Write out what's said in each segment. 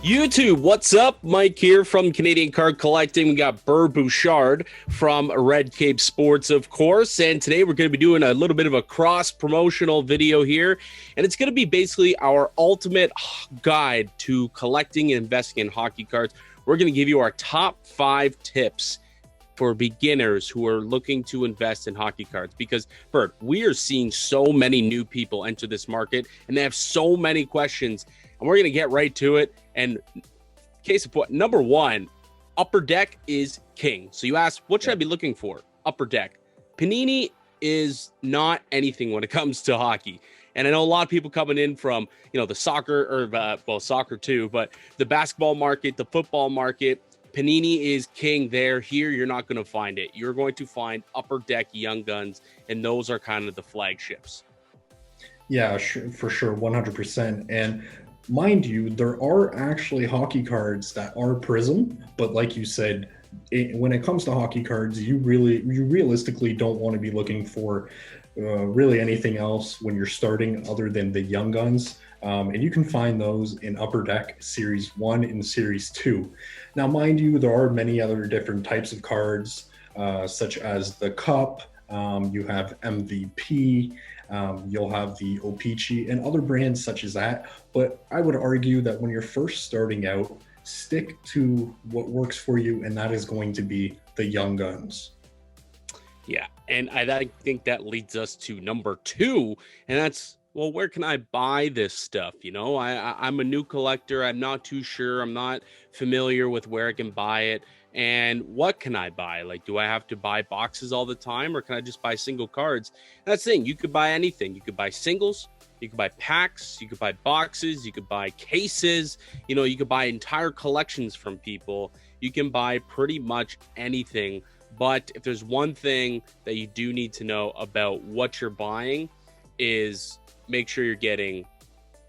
YouTube, what's up? Mike here from Canadian Card Collecting. We got Burr Bouchard from Red Cape Sports, of course. And today we're going to be doing a little bit of a cross-promotional video here. And it's going to be basically our ultimate guide to collecting and investing in hockey cards. We're going to give you our top 5 tips for beginners who are looking to invest in hockey cards. Because, Bert, we are seeing so many new people enter this market, and they have so many questions. And we're going to get right to it. And case in point, number 1, Upper Deck is king. So you ask, what should I be looking for? Upper Deck. Panini is not anything when it comes to hockey. And I know a lot of people coming in from, the soccer or, soccer too, but the basketball market, the football market. Panini is king there. Here, you're not going to find it. You're going to find Upper Deck Young Guns, and those are kind of the flagships. Yeah, for sure, 100%. And mind you, there are actually hockey cards that are Prism, but like you said, when it comes to hockey cards, you realistically don't want to be looking for really anything else when you're starting other than the Young Guns. And you can find those in Upper Deck Series 1 and Series 2. Now, mind you, there are many other different types of cards, such as the Cup, you have MVP, you'll have the O-Pee-Chee and other brands such as that. But I would argue that when you're first starting out, stick to what works for you, and that is going to be the Young Guns. Yeah, and I think that leads us to number 2, and that's, well, where can I buy this stuff? I'm a new collector. I'm not too sure. I'm not familiar with where I can buy it. And what can I buy? Like, do I have to buy boxes all the time, or can I just buy single cards? That's the thing. You could buy anything. You could buy singles. You could buy packs. You could buy boxes. You could buy cases. You could buy entire collections from people. You can buy pretty much anything. But if there's one thing that you do need to know about what you're buying is make sure you're getting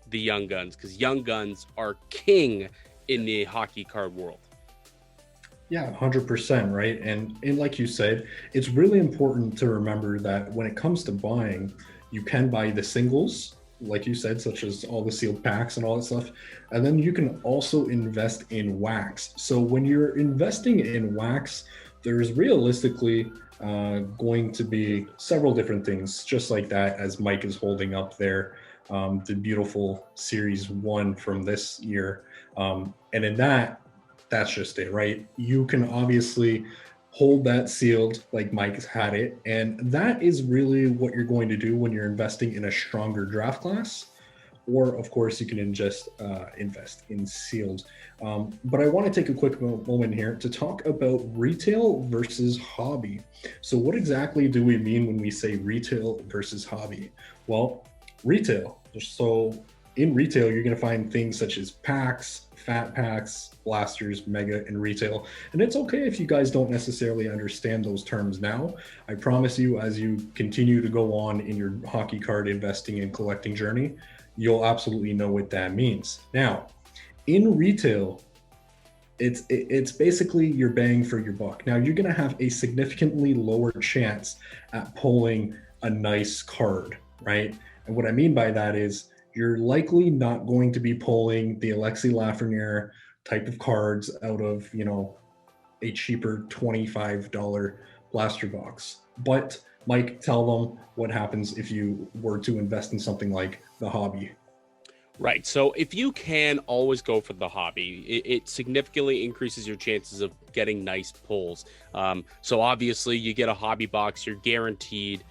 the Young Guns, because Young Guns are king in the hockey card world. Yeah, 100%, right? And like you said, it's really important to remember that when it comes to buying, you can buy the singles, like you said, such as all the sealed packs and all that stuff. And then you can also invest in wax. So when you're investing in wax, there's realistically going to be several different things, just like that, as Mike is holding up there, the beautiful Series 1 from this year. And in that's just it, right? You can obviously hold that sealed like Mike's had it. And that is really what you're going to do when you're investing in a stronger draft class. Or, of course, you can invest in sealed. But I want to take a quick moment here to talk about retail versus hobby. So what exactly do we mean when we say retail versus hobby? Well, retail. So in retail, you're going to find things such as packs, fat packs, blasters, mega, and retail. And it's okay if you guys don't necessarily understand those terms now. I promise you, as you continue to go on in your hockey card investing and collecting journey, you'll absolutely know what that means. Now, in retail, it's basically your bang for your buck. Now, you're going to have a significantly lower chance at pulling a nice card, right? And what I mean by that is you're likely not going to be pulling the Alexi Lafreniere type of cards out of, a cheaper $25 blaster box. But Mike, tell them what happens if you were to invest in something like the hobby. Right. So if you can always go for the hobby, it significantly increases your chances of getting nice pulls. So obviously you get a hobby box, you're guaranteed,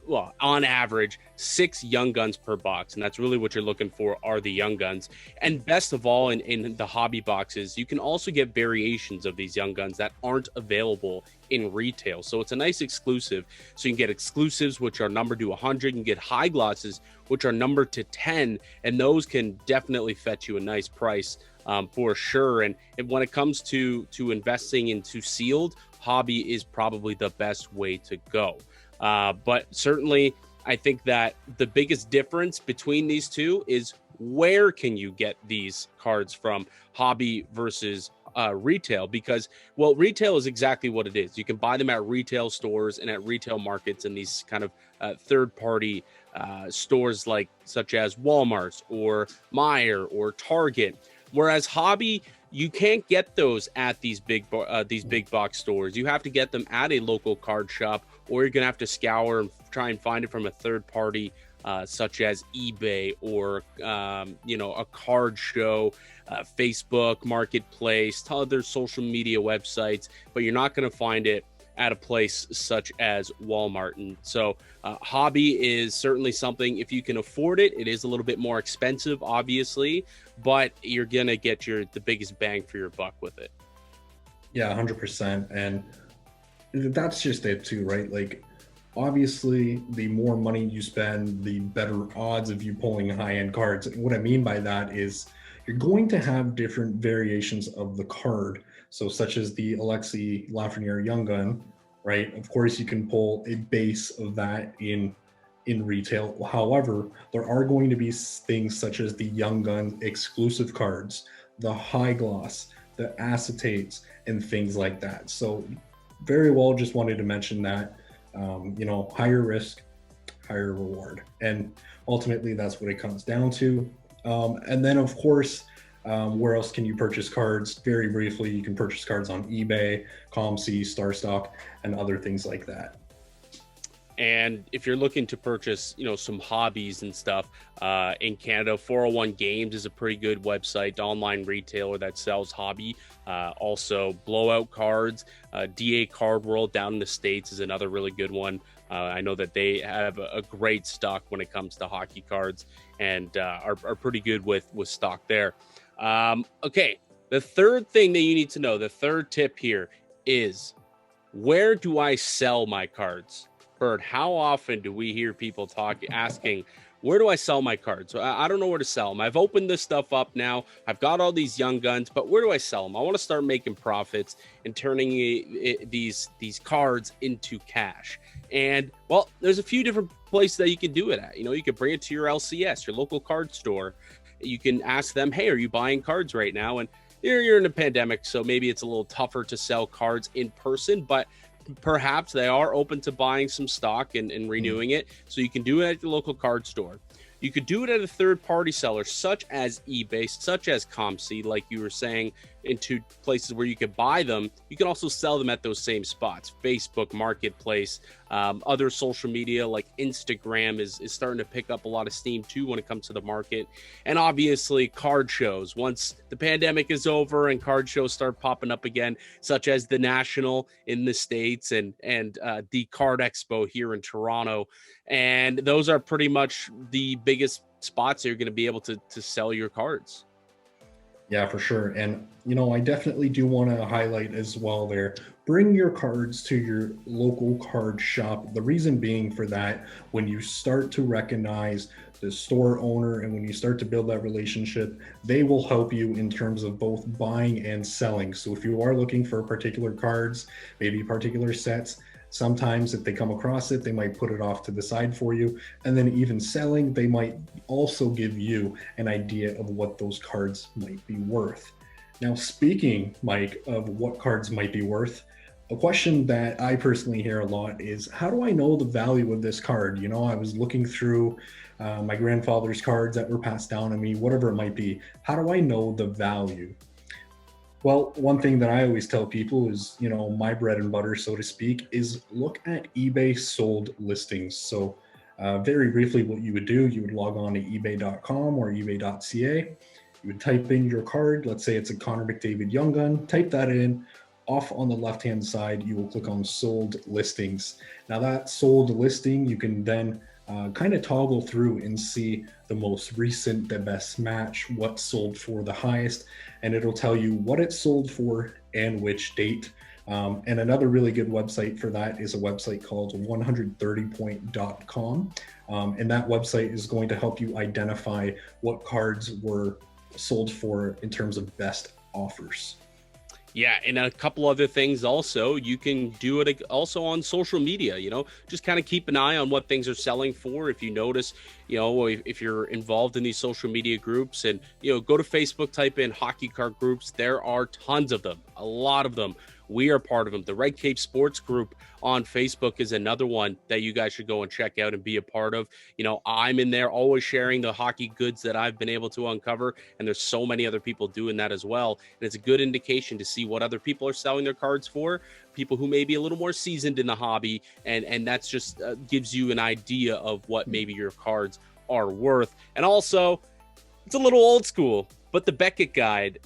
well, on average, 6 Young Guns per box. And that's really what you're looking for, are the Young Guns. And best of all, in the hobby boxes, you can also get variations of these Young Guns that aren't available in retail. So it's a nice exclusive. So you can get exclusives, which are numbered to 100. You can get high glosses, which are numbered to 10. And those can definitely fetch you a nice price for sure. And when it comes to investing into sealed, hobby is probably the best way to go. But certainly, I think that the biggest difference between these two is where can you get these cards from, hobby versus retail? Because, well, retail is exactly what it is. You can buy them at retail stores and at retail markets and these kind of third-party stores such as Walmart or Meijer or Target. Whereas hobby, you can't get those at these big box stores. You have to get them at a local card shop, or you're gonna have to scour and try and find it from a third party, such as eBay or a card show, Facebook Marketplace, other social media websites. But you're not going to find it at a place such as Walmart. And so hobby is certainly something, if you can afford it, it is a little bit more expensive, obviously, but you're going to get the biggest bang for your buck with it. Yeah, 100%. And that's just it too, right? Like, obviously, the more money you spend, the better odds of you pulling high-end cards. And what I mean by that is you're going to have different variations of the card. So, such as the Alexi Lafreniere Young Gun, right? Of course, you can pull a base of that in retail. However, there are going to be things such as the Young Gun exclusive cards, the high gloss, the acetates, and things like that. So, very well, just wanted to mention that. Higher risk, higher reward. And ultimately, that's what it comes down to. And then, of course, where else can you purchase cards? Very briefly, you can purchase cards on eBay, ComC, StarStock, and other things like that. And if you're looking to purchase, some hobbies and stuff in Canada, 401 Games is a pretty good website, online retailer that sells hobby. Also, Blowout Cards, DA Card World down in the States is another really good one. I know that they have a great stock when it comes to hockey cards and are pretty good with stock there. Okay, the third thing that you need to know, the third tip here is, where do I sell my cards? Bird, how often do we hear people asking, where do I sell my cards? I don't know where to sell them. I've opened this stuff up now. I've got all these Young Guns, but where do I sell them? I want to start making profits and turning these cards into cash. And, well, there's a few different places that you can do it at. You can bring it to your LCS, your local card store. You can ask them, hey, are you buying cards right now? And you're in a pandemic, so maybe it's a little tougher to sell cards in person, but perhaps they are open to buying some stock and renewing it. So you can do it at your local card store. You could do it at a third-party seller, such as eBay, such as ComC, like you were saying, into places where you could buy them. You can also sell them at those same spots. Facebook Marketplace, other social media like Instagram is starting to pick up a lot of steam too when it comes to the market. And obviously card shows. Once the pandemic is over and card shows start popping up again, such as the National in the States and the Card Expo here in Toronto. And those are pretty much the biggest spots that you're going to be able to sell your cards. Yeah, for sure. And, I definitely do want to highlight as well there, bring your cards to your local card shop. The reason being for that, when you start to recognize the store owner and when you start to build that relationship, they will help you in terms of both buying and selling. So if you are looking for particular cards, maybe particular sets, sometimes if they come across it, they might put it off to the side for you. And then even selling, they might also give you an idea of what those cards might be worth. Now, speaking, Mike, of what cards might be worth, a question that I personally hear a lot is, how do I know the value of this card? I was looking through my grandfather's cards that were passed down to me, whatever it might be. How do I know the value? Well, one thing that I always tell people is, my bread and butter, so to speak, is look at eBay sold listings. So very briefly, what you would do, you would log on to ebay.com or ebay.ca. You would type in your card. Let's say it's a Connor McDavid Young Gun. Type that in. Off on the left-hand side, you will click on sold listings. Now that sold listing, you can then kind of toggle through and see the most recent, the best match, what sold for the highest, and it'll tell you what it sold for and which date. And another really good website for that is a website called 130point.com. And that website is going to help you identify what cards were sold for in terms of best offers. Yeah, and a couple other things also. You can do it also on social media, just kind of keep an eye on what things are selling for. If you notice, if you're involved in these social media groups and, go to Facebook, type in hockey card groups. There are tons of them, a lot of them, We are part of them. The Red Cape Sports Group on Facebook is another one that you guys should go and check out and be a part of. I'm in there always sharing the hockey goods that I've been able to uncover, and there's so many other people doing that as well. And it's a good indication to see what other people are selling their cards for, people who may be a little more seasoned in the hobby, and that's just gives you an idea of what maybe your cards are worth. And also, it's a little old school, but the Beckett Guide.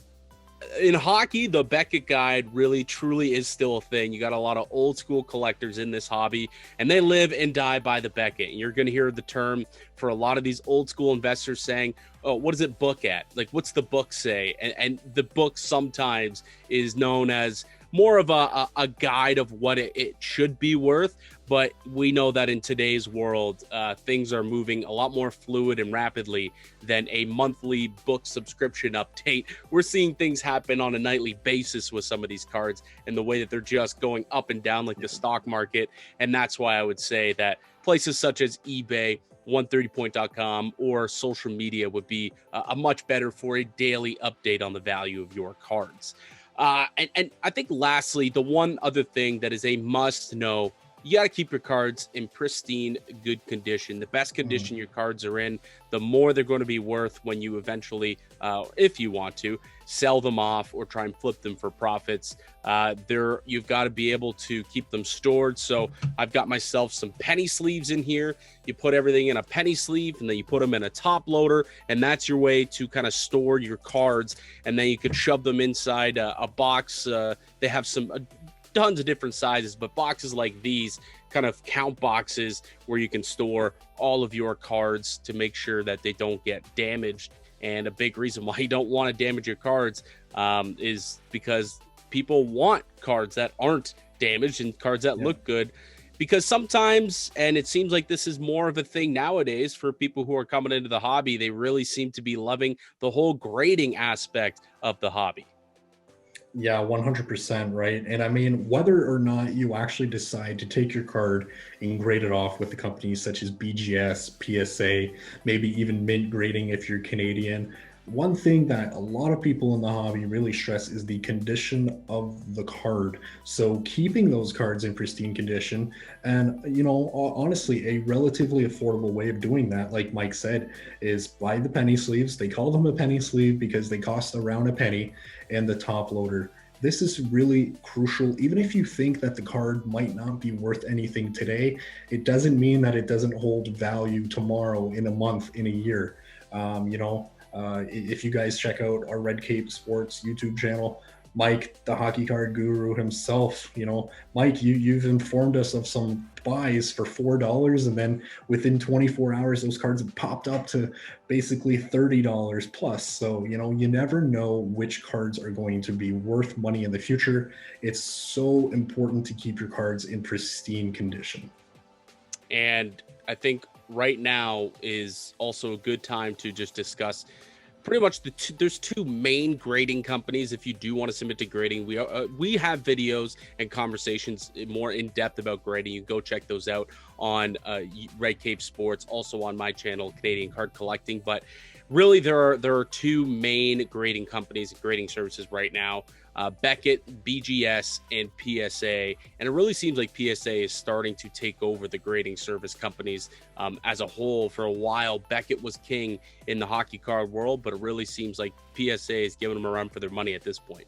In hockey, the Beckett Guide really truly is still a thing. You got a lot of old school collectors in this hobby, and they live and die by the Beckett. And you're going to hear the term for a lot of these old school investors saying, oh, what does it book at? Like, what's the book say? And the book sometimes is known as more of a guide of what it should be worth. But we know that in today's world, things are moving a lot more fluid and rapidly than a monthly book subscription update. We're seeing things happen on a nightly basis with some of these cards and the way that they're just going up and down like the stock market. And that's why I would say that places such as eBay, 130point.com, or social media would be a much better for a daily update on the value of your cards. And I think lastly, the one other thing that is a must know, you got to keep your cards in pristine, good condition. The best condition your cards are in, the more they're going to be worth when you eventually, if you want to, sell them off or try and flip them for profits. You've got to be able to keep them stored. So I've got myself some penny sleeves in here. You put everything in a penny sleeve, and then you put them in a top loader, and that's your way to kind of store your cards. And then you could shove them inside a box. They have some tons of different sizes, but boxes like these, kind of count boxes where you can store all of your cards to make sure that they don't get damaged. And a big reason why you don't want to damage your cards is because people want cards that aren't damaged and cards that look good. Because sometimes, and it seems like this is more of a thing nowadays for people who are coming into the hobby, they really seem to be loving the whole grading aspect of the hobby. Yeah, 100%, right? And I mean, whether or not you actually decide to take your card and grade it off with the companies such as BGS, PSA, maybe even mint grading if you're Canadian, one thing that a lot of people in the hobby really stress is the condition of the card. So keeping those cards in pristine condition, and honestly, a relatively affordable way of doing that, like Mike said, is buy the penny sleeves. They call them a penny sleeve because they cost around a penny, and the top loader. This is really crucial. Even if you think that the card might not be worth anything today, it doesn't mean that it doesn't hold value tomorrow, in a month, in a year. If you guys check out our Red Cape Sports YouTube channel, Mike, the hockey card guru himself, Mike, you've informed us of some buys for $4, and then within 24 hours, those cards have popped up to basically $30 plus. So, you never know which cards are going to be worth money in the future. It's so important to keep your cards in pristine condition. And I think right now is also a good time to just discuss pretty much there's two main grading companies. If you do want to submit to grading, we have videos and conversations more in depth about grading. You can go check those out on Red Cape Sports, also on my channel, Canadian Card Collecting. But really, there are two main grading companies and grading services right now. Beckett, BGS, and PSA. And it really seems like PSA is starting to take over the grading service companies as a whole. For a while, Beckett was king in the hockey card world, but it really seems like PSA is giving them a run for their money at this point.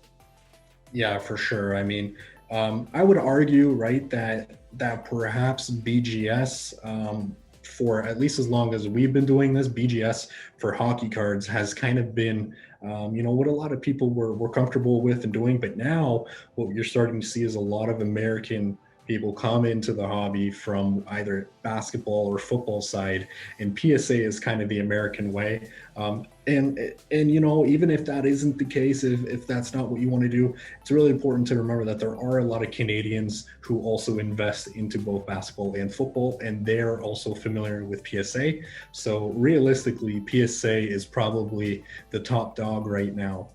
Yeah, for sure. I mean, I would argue, right, that perhaps BGS, for at least as long as we've been doing this, BGS for hockey cards has kind of been, what a lot of people were comfortable with and doing. But now what you're starting to see is a lot of American people come into the hobby from either basketball or football side, and PSA is kind of the American way. And even if that isn't the case, if that's not what you want to do, it's really important to remember that there are a lot of Canadians who also invest into both basketball and football, and they're also familiar with PSA. So realistically, PSA is probably the top dog right now.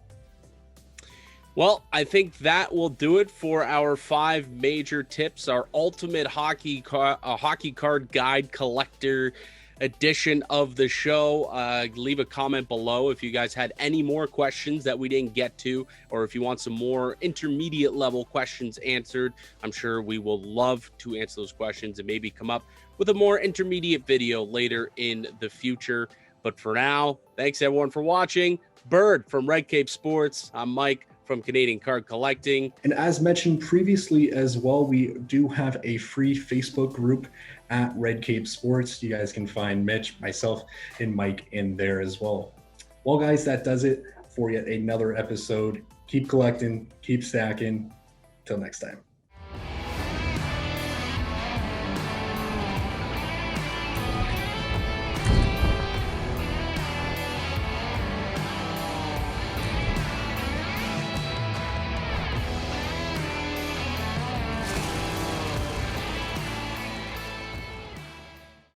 Well, I think that will do it for our 5 major tips, our ultimate hockey card guide collector edition of the show. Leave a comment below if you guys had any more questions that we didn't get to, or if you want some more intermediate level questions answered. I'm sure we will love to answer those questions and maybe come up with a more intermediate video later in the future. But for now, thanks everyone for watching. Bird from Red Cape Sports. I'm Mike from Canadian Card Collecting. And as mentioned previously as well, we do have a free Facebook group at Red Cape Sports. You guys can find Mitch, myself, and Mike in there as well. Well, guys, that does it for yet another episode. Keep collecting, keep stacking. Till next time.